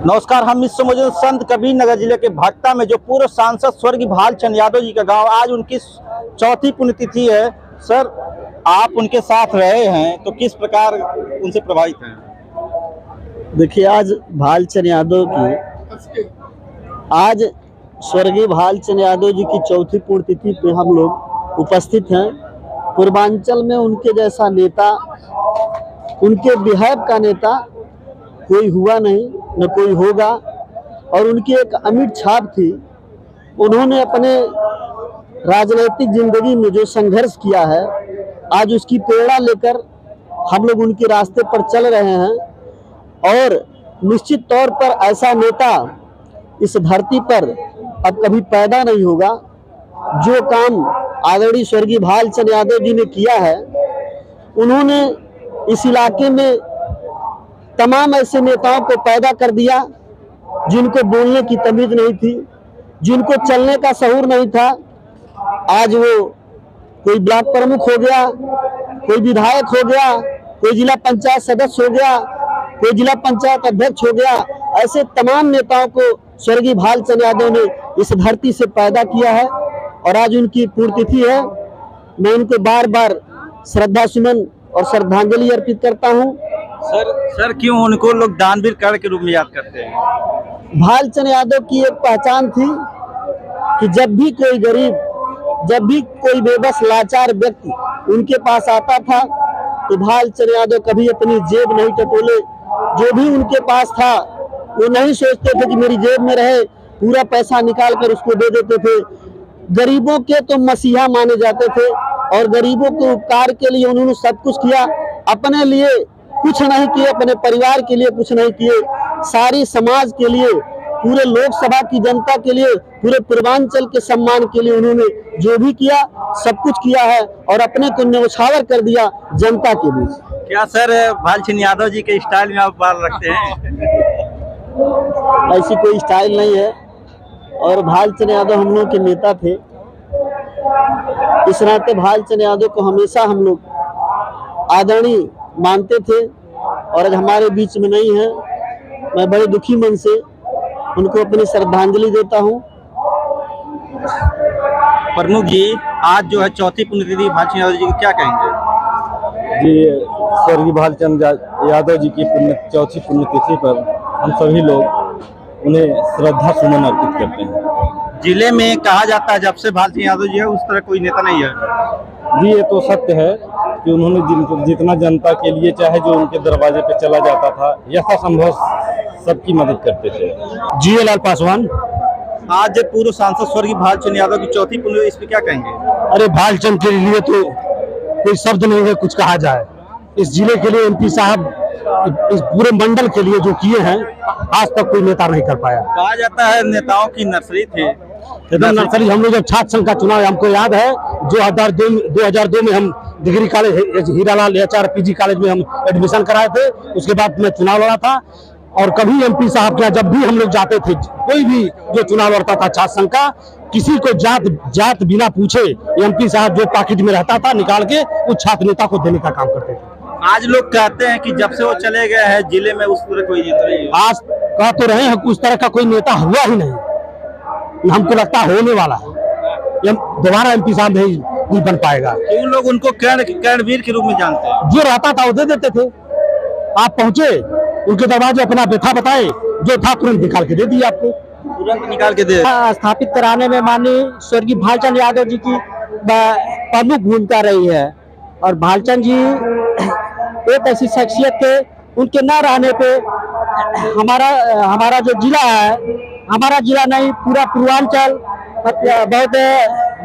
नमस्कार। हम इस समय मौजूद संत कबीर नगर जिले के भट्टा में जो पूर्व सांसद स्वर्गीय भालचंद यादव जी का गांव, आज उनकी चौथी पुण्यतिथि है। सर, आप उनके साथ रहे हैं तो किस प्रकार उनसे प्रभावित हैं? देखिए, आज भालचंद यादव की आज स्वर्गीय भालचंद यादव जी की चौथी पुण्यतिथि पे हम लोग उपस्थित हैं। पूर्वांचल में उनके जैसा नेता, उनके बिहार का नेता कोई हुआ नहीं, न कोई होगा। और उनकी एक अमिट छाप थी। उन्होंने अपने राजनीतिक जिंदगी में जो संघर्ष किया है, आज उसकी प्रेरणा लेकर हम लोग उनके रास्ते पर चल रहे हैं। और निश्चित तौर पर ऐसा नेता इस धरती पर अब कभी पैदा नहीं होगा। जो काम आदरणीय स्वर्गीय भालचंद यादव जी ने किया है, उन्होंने इस इलाके में तमाम ऐसे नेताओं को पैदा कर दिया जिनको बोलने की तमीज नहीं थी, जिनको चलने का शऊर नहीं था। आज वो कोई ब्लॉक प्रमुख हो गया, कोई विधायक हो गया, कोई जिला पंचायत सदस्य हो गया, कोई जिला पंचायत अध्यक्ष हो गया। ऐसे तमाम नेताओं को स्वर्गीय भालचंद यादव ने इस धरती से पैदा किया है और आज उनकी पुण्यतिथि है। मैं उनको बार बार श्रद्धा सुमन और श्रद्धांजलि अर्पित करता हूँ। सर क्यों उनको लोग दानवीर कर्ण के रूप में याद करते हैं? भालचंद यादव की एक पहचान थी कि जब भी कोई गरीब, जब भी कोई बेबस लाचार व्यक्ति उनके पास आता था तो भालचंद यादव कभी अपनी जेब नहीं टटोले। जो भी उनके पास था वो नहीं सोचते थे कि मेरी जेब में रहे, पूरा पैसा निकाल कर उसको दे देते थे। गरीबों के तो मसीहा माने जाते थे और गरीबों के उपकार के लिए उन्होंने सब कुछ किया। अपने लिए कुछ नहीं किए, अपने परिवार के लिए कुछ नहीं किए, सारी समाज के लिए, पूरे लोकसभा की जनता के लिए, पूरे पूर्वांचल के सम्मान के लिए उन्होंने जो भी किया सब कुछ किया है और अपने को न्यौछावर कर दिया जनता के बीच। क्या सर भालचंद यादव जी के स्टाइल में आप बाल रखते हैं? ऐसी कोई स्टाइल नहीं है। और भालचंद यादव हम लोग के नेता थे। इस नाते भालचंद यादव को हमेशा हम लोग आदरणीय मानते थे और आज हमारे बीच में नहीं है। मैं बड़े दुखी मन से उनको अपनी श्रद्धांजलि देता हूँ। प्रमुख जी, आज जो है चौथी पुण्यतिथि भालचंद यादव जी की, क्या कहेंगे? जी, स्वर्गीय भालचंद यादव जी की चौथी पुण्यतिथि पर हम सभी लोग उन्हें श्रद्धा सुमन अर्पित करते हैं। जिले में कहा जाता है जब से भालचंद यादव जी है उस तरह कोई नेता नहीं है। जी, ये तो सत्य है कि उन्होंने जितना जनता के लिए, चाहे जो उनके दरवाजे पे चला जाता था, यथासंभव सबकी मदद करते थे। जीएलएल पासवान। आज पूर्व सांसद स्वर्गीय भालचंद यादव की चौथी पुण्यतिथि, इस पे क्या कहेंगे? अरे, भालचंद के लिए तो कोई शब्द नहीं है कुछ कहा जाए। इस जिले के लिए एमपी साहब इस पूरे मंडल के लिए जो किए हैं, आज तक कोई नेता नहीं कर पाया। कहा जाता है नेताओं की नर्सरी थे। नर्सरी हम लोग जब छात्र संघ का चुनाव, हमको याद है 2002 में हम degree college Hiralal HR PG college में हम एडमिशन कराए थे। उसके बाद मैं चुनाव लड़ा था और कभी एमपी साहब के जब भी हम लोग जाते थे, कोई भी जो चुनाव लड़ता था छात्र संघ का, किसी को जात बिना पूछे एमपी साहब जो पॉकेट में रहता था निकाल के उस छात्र नेता को देने का काम करते थे। आज लोग कहते हैं कि जब से वो चले गए हैं जिले में उस तरह कोई नेता नहीं है। आज कह तो रहे हैं उस तरह का कोई नेता हुआ ही नहीं। हमको लगता है होने वाला है। दोबारा एमपी साहब नहीं बन पाएगा। क्यों लोग उनको कर्णवीर के रूप में जानते हैं? जो रहता था वो दे देते थे। आप पहुंचे उनके दरवाजे, अपना व्यथा बताए, जो था तुरंत निकाल के दे दिया आपको। तुरंत निकाल के दे। स्थापित कराने में माननीय स्वर्गीय भालचंद यादव जी की प्रमुख भूमिका रही है। और भालचंद जी एक ऐसी शख्सियत थे, उनके न रहने पे हमारा जो जिला है, हमारा जिला नहीं पूरा पूर्वांचल बहुत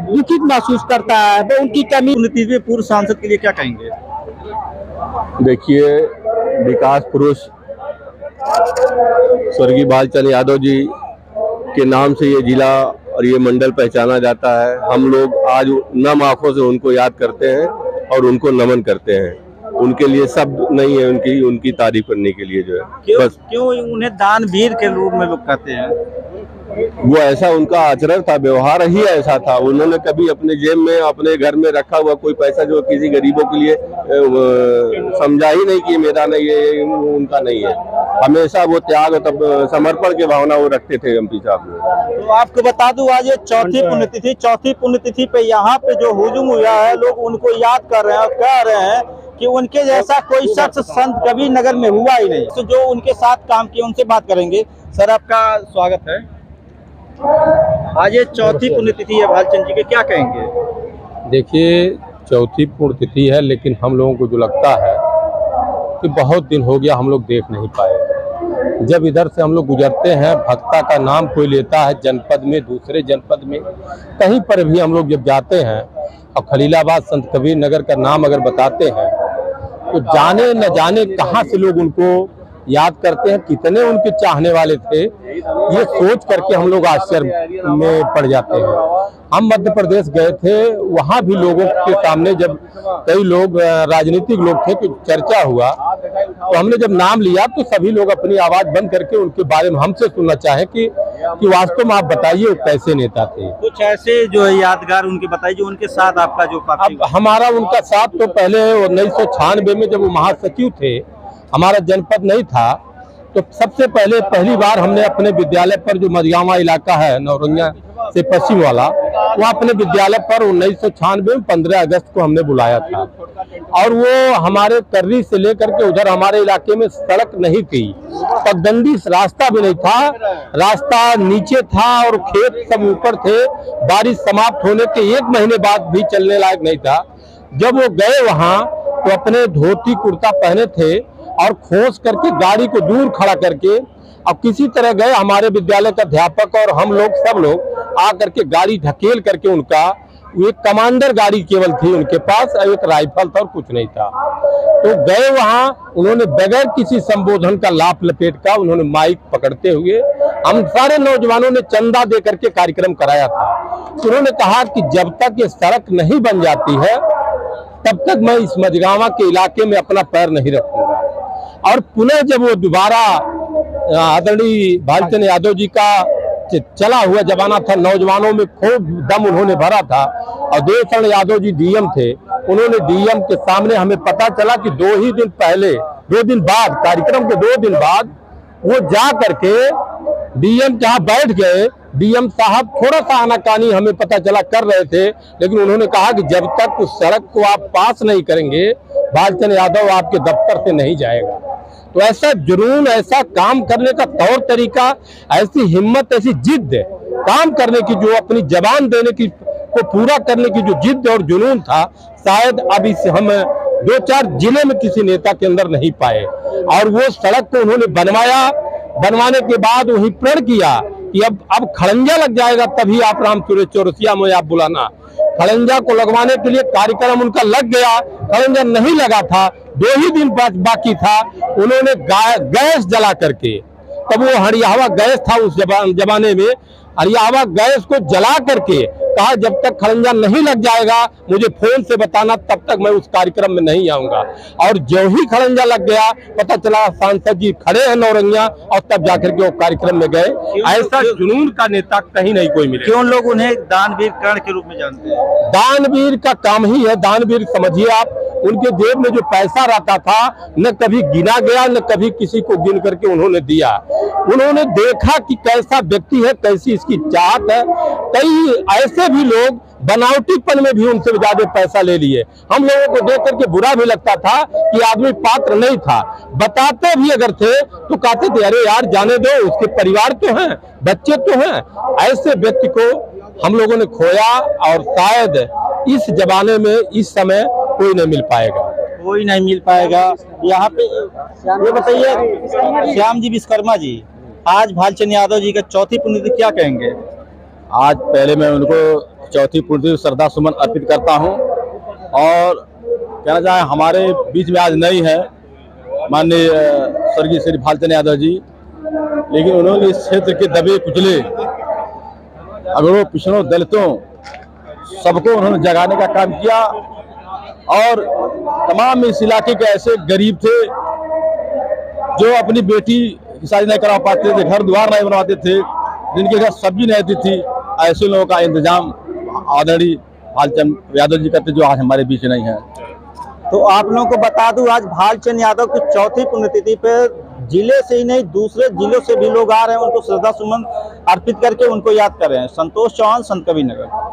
दुखित महसूस करता है। तो उनकी कमी। पुण्यतिथि पूर्व सांसद के लिए क्या कहेंगे? देखिए, विकास पुरुष स्वर्गीय भालचंद यादव जी के नाम से ये जिला और ये मंडल पहचाना जाता है। हम लोग आज नम आंखों से उनको याद करते हैं और उनको नमन करते हैं। उनके लिए शब्द नहीं है उनकी तारीफ करने के लिए, जो है क्यों उन्हें दानवीर के रूप में लोग कहते हैं? वो ऐसा उनका आचरण था, व्यवहार ही ऐसा था। उन्होंने कभी अपने जेब में, अपने घर में रखा हुआ कोई पैसा जो किसी गरीबों के लिए समझा ही नहीं कि मेरा नहीं है, उनका नहीं है। हमेशा वो त्याग और समर्पण की भावना वो रखते थे एमपी साहब। तो आपको बता दूं आज ये चौथी पुण्यतिथि पे यहाँ पे जो हुजूम हुआ है, लोग उनको याद कर रहे हैं और कह रहे हैं कि उनके जैसा कोई शख्स संत कबीर नगर में हुआ ही नहीं। तो जो उनके साथ काम किए उनसे बात करेंगे। सर, आपका स्वागत है। आज ये चौथी पुण्यतिथि है भालचंद जी के, क्या कहेंगे? देखिए, चौथी पुण्यतिथि है, लेकिन हम लोगों को जो लगता है कि बहुत दिन हो गया हम लोग देख नहीं पाए। जब इधर से हम लोग गुजरते हैं, भक्ता का नाम कोई लेता है जनपद में, दूसरे जनपद में, कहीं पर भी हम लोग जब जाते हैं और खलीलाबाद संत कबीर नगर का नाम अगर बताते हैं तो जाने न जाने कहाँ से लोग उनको याद करते हैं, कितने उनके चाहने वाले थे, ये सोच करके हम लोग आश्चर्य में पड़ जाते हैं। हम मध्य प्रदेश गए थे, वहाँ भी लोगों के सामने जब कई लोग राजनीतिक लोग थे तो चर्चा हुआ, तो हमने जब नाम लिया तो सभी लोग अपनी आवाज बंद करके उनके बारे में हमसे सुनना चाहे कि वास्तव में आप बताइए वो कैसे नेता थे। कुछ ऐसे जो है यादगार उनके बताइए जो उनके साथ आपका जो अब हमारा उनका साथ तो पहले 1996 में जब वो महासचिव थे, हमारा जनपद नहीं था, तो सबसे पहली बार हमने अपने विद्यालय पर, जो मझगावा इलाका है नौरंगिया से पश्चिम वाला, वहाँ अपने विद्यालय पर 1996 में 15 अगस्त को हमने बुलाया था। और वो हमारे कर्री से लेकर के उधर हमारे इलाके में सड़क नहीं थी, पगडंडी रास्ता भी नहीं था, रास्ता नीचे था और खेत सब ऊपर थे। बारिश समाप्त होने के 1 महीने बाद भी चलने लायक नहीं था। जब वो गए वहाँ तो अपने धोती कुर्ता पहने थे और खोस करके गाड़ी को दूर खड़ा करके अब किसी तरह गए। हमारे विद्यालय का अध्यापक और हम लोग सब लोग आ करके गाड़ी ढकेल करके उनका, एक कमांडर गाड़ी केवल थी उनके पास, एक राइफल था और कुछ नहीं था, तो गए वहां। उन्होंने बगैर किसी संबोधन का लाफ लपेट का उन्होंने माइक पकड़ते हुए, हम सारे नौजवानों ने चंदा दे करके कार्यक्रम कराया था। उन्होंने कहा कि जब तक ये सड़क नहीं बन जाती है तब तक मैं इस मझगावा के इलाके में अपना पैर नहीं रखूंगा। और पुनः जब वो दोबारा आदरणीय भालचंद्र यादव जी का चला हुआ जमाना था, नौजवानों में खूब दम उन्होंने भरा था और देवशरण यादव जी डीएम थे, उन्होंने डीएम के सामने, हमें पता चला कि 2 दिन बाद, कार्यक्रम के 2 दिन बाद वो जा करके डीएम जहाँ बैठ गए। डीएम साहब थोड़ा सा आनाकानी हमें पता चला कर रहे थे, लेकिन उन्होंने कहा कि जब तक उस सड़क को आप पास नहीं करेंगे भालचंद्र यादव आपके दफ्तर से नहीं जाएगा। तो ऐसा जुनून, ऐसा काम करने का तौर तरीका, ऐसी हिम्मत, ऐसी जिद काम करने की, जो अपनी जबान देने की को पूरा करने की जो जिद और जुनून था, शायद अब इस हम 2-4 जिले में किसी नेता के अंदर नहीं पाए। और वो सड़क को उन्होंने बनवाने के बाद वही प्रण किया कि अब खड़ंजा लग जाएगा तभी आप राम सूरज चौरसिया में आप बुलाना। खड़ंजा को लगवाने के लिए कार्यक्रम उनका लग गया, खड़ंजा नहीं लगा था, 2 ही दिन बाकी था। उन्होंने गैस जला करके, तब वो हरियावा गैस था उस जमाने में, हरियावा गैस को जला करके कहा जब तक खड़ंजा नहीं लग जाएगा मुझे फोन से बताना, तब तक मैं उस कार्यक्रम में नहीं आऊंगा। और जो ही खड़ंजा लग गया, पता चला सांसद जी खड़े हैं नौरंगिया, और तब जाकर के वो कार्यक्रम में गए। ऐसा जुनून का नेता कहीं नहीं कोई मिले। क्यों लोग उन्हें दानवीर कर्ण के रूप में जानते हैं? दानवीर का काम ही है, दानवीर समझिए आप, उनके जेब में जो पैसा रहता था न कभी गिना गया, न कभी किसी को गिन करके उन्होंने दिया। उन्होंने देखा कि कैसा व्यक्ति है, कैसी इसकी चाहत है। कई ऐसे भी लोग बनावटीपन में भी उनसे ज्यादा पैसा ले लिए। हम लोगों को देख करके बुरा भी लगता था कि आदमी पात्र नहीं था। बताते भी अगर थे तो कहते थे अरे यार जाने दो, उसके परिवार तो हैं, बच्चे तो हैं। ऐसे व्यक्ति को हम लोगों ने खोया और शायद इस जमाने में, इस समय कोई नहीं मिल पाएगा, कोई नहीं मिल पाएगा। यहाँ पे ये बताइए श्याम जी विश्वकर्मा जी, आज भालचंद्र यादव जी का चौथी पुण्यतिथि, क्या कहेंगे? आज पहले मैं उनको चौथी पुण्यतिथि श्रद्धा सुमन अर्पित करता हूं और कहना चाहे हमारे बीच में आज नहीं है माननीय स्वर्गीय श्री भालचंद्र यादव जी, लेकिन उन्होंने इस क्षेत्र के दबे कुचले, अगड़ों पिछड़ों, दलितों सबको उन्होंने जगाने का काम किया। और तमाम इस इलाके के ऐसे गरीब थे जो अपनी बेटी की शादी नहीं करा पाते थे, घर द्वार नहीं बनवाते थे, जिनके घर सब्जी नहीं आती थी, ऐसे लोगों का इंतजाम आदरणीय भालचंद यादव जी करते, जो आज हमारे बीच नहीं है। तो आप लोगों को बता दूं, आज भालचंद यादव की चौथी पुण्यतिथि पे जिले से ही नहीं दूसरे जिलों से भी लोग आ रहे हैं, उनको श्रद्धा सुमन अर्पित करके उनको याद कर रहे हैं। संतोष चौहान, संत कबीर नगर।